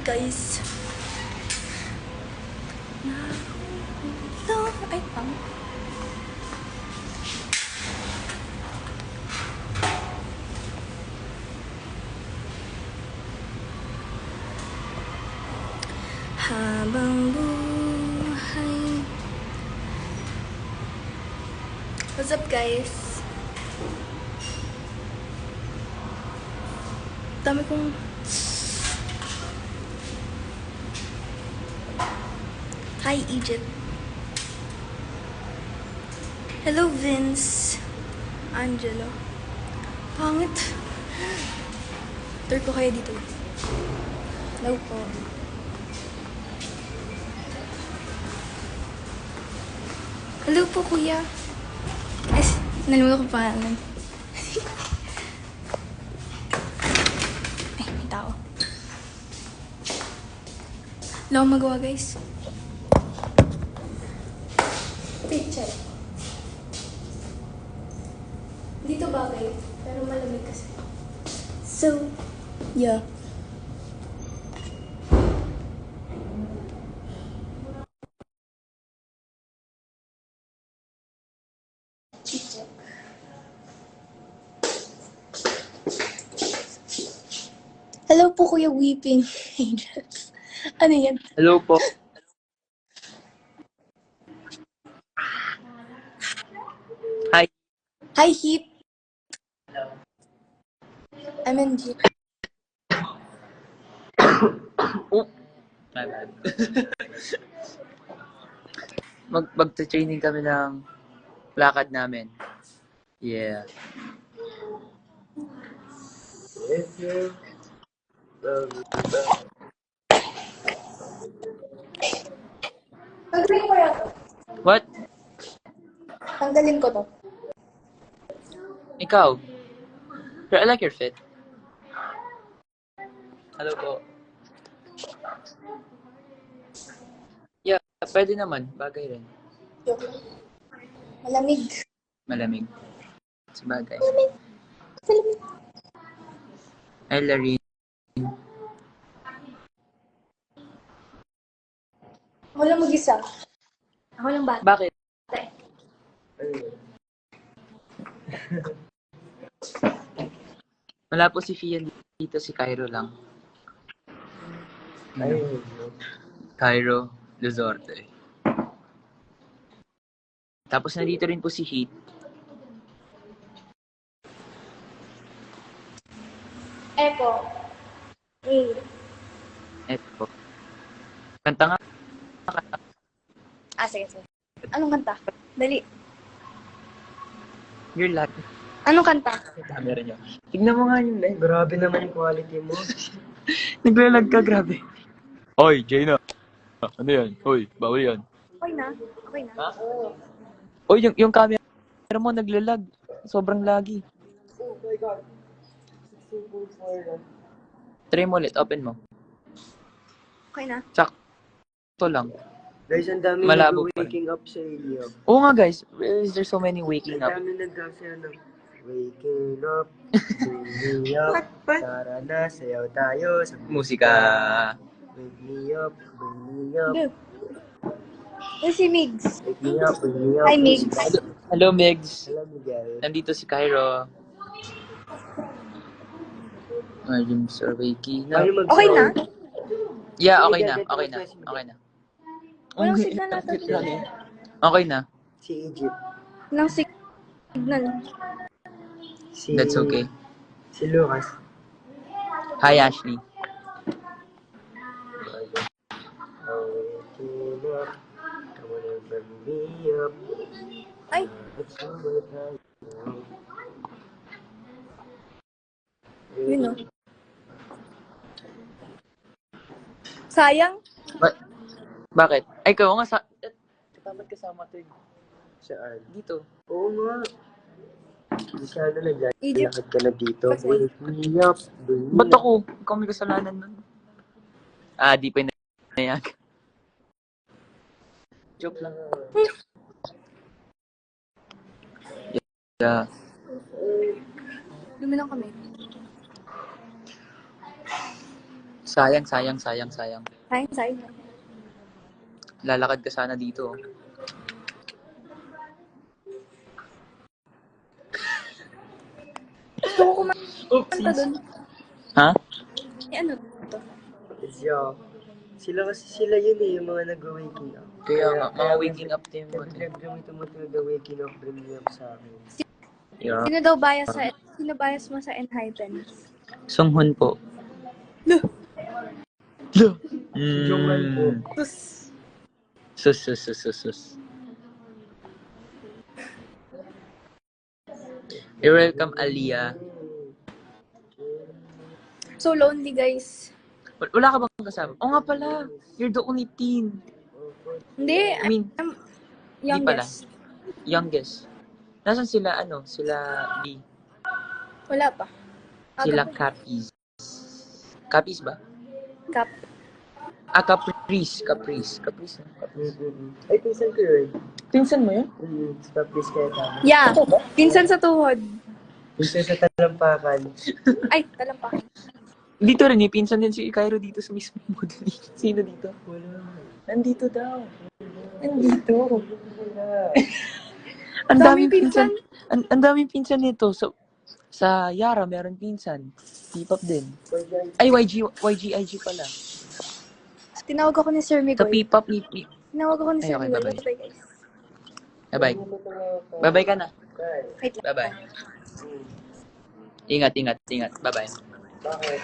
guys? Ay, habang buhay. What's up, guys? Dami kong... Hi, Egypt. Hello, Vince. Angelo. Pangit. Tour ko kayo dito. Hello po. Hello po, kuya. Ay, nalimutan ko pangalan. Ay, may tao. Wala akong magawa, guys. Picture. Dito bagay, pero malamig kasi. So, yeah. Check. Hello po, Kuya Weeping Angels. Ano yan? Hello po. Hi. Hi, Heap. MNG. Oh, my bad. Magta-training kami ng lakad namin. Yeah. Tanggalin ko yan. What? Tanggalin ko to. Ikaw? I like your fit. Hello po. Yeah, pwede naman. Bagay rin. Joke. Malamig. Malamig. Sabagay. Malamig. Malamig. Hi, Larry. Ako lang mag-isa. Ako lang bata. Bakit? Wala po si Fian dito, si Cairo lang. Cairo Luzorte. Tapos nandito rin po si Heat. Echo. Eto. Kanta nga. Sige, sige. Anong kanta? Dali. Your lag. Anong kanta? Camera niyo. Tignan mo nga yung live. Grabe naman yung quality mo. Naglalag ka, grabe. Oy, Jaina. Ano yan? Oy, bawal yan. Okay na? Okay na? Ha? Oy, yung camera mo naglalag. Sobrang lagi. Oh my God. 16.4 lang. Try mo ulit, open mo. Okay na? Sakto lang. Guys, ang dami Malabo pa rin. waking up sa inyo. Oo nga guys, is there so many waking Ang up? dami nagkasaya ng waking up, waking up, tara na, sayaw tayo sa Musika. Wake me up, wake me up, Go. Ito si Migs. wake me up, wake me up. Hi, Migs. Hello, Megs. Hello, Miguel. Nandito si Cairo. My dreams are waking up. Paano Okay na? Yeah, okay na. Okay na. Okay na. Walang signal natin. Okay na. Si Egypt. Walang signal. Si, That's okay. Si Lucas. Hi, Ashley. Waking up, come on and wake me up. Ay, It's summertime. yun o. Sayang. Bakit? Ay, ikaw nga sa... Dapat kasama to eh. Saan? Dito. Oo nga. Di sana naglalakad Egypt. ka na dito. Kasi- Wake me up, bring me Ba't up. ako? Ikaw may kasalanan nun. Di pa inayag. Joke lang. Yeah. Lumi lang kami. Sayang. Sayang. Lalakad ka sana dito. Gusto ko kumanta dun. Ha? Eh, ano to? Sila yun eh, yung mga nag-waking up. Kaya nga, mga waking up din mo. Biglang tumutulog na waking up, bring me up sa akin. Yeah. Sino bias mo sa Enhypen? Songhun po. Loh. Si Jonghan po. Sus. You're welcome, Aliyah. So lonely, guys. Wala ka bang kasama? Oo nga pala. You're the only teen. Hindi, I mean, I'm Di pala. youngest. Youngest. Nasaan sila, Sila B. Wala pa. Sila Capiz. Capiz ba? Cap. Caprice. Caprice. Ay, pinsan ko yun. Pinsan mo yun? Sa Caprice kaya tama. Yeah. Pinsan sa tuhod. Pinsan sa talampakan. Ay, talampakan. Dito rin, pinsan din si Cairo dito sa mismo model. Sino dito? Wala. Nandito daw. Nandito. Wala. Ang Daming daming pinsan. Ang daming pinsan nito. Sa Yara, meron pinsan. P-pop din. Ay, YGIG pala. Tinawag ako ni Sir Sa Migoy. P-pop, Tinawag ako ni Ay, Sir okay, Migoy. bye-bye. Bye, guys. Bye-bye. Bye-bye ka na. Wait lang. Bye-bye. Ingat. Bye-bye. Bakit?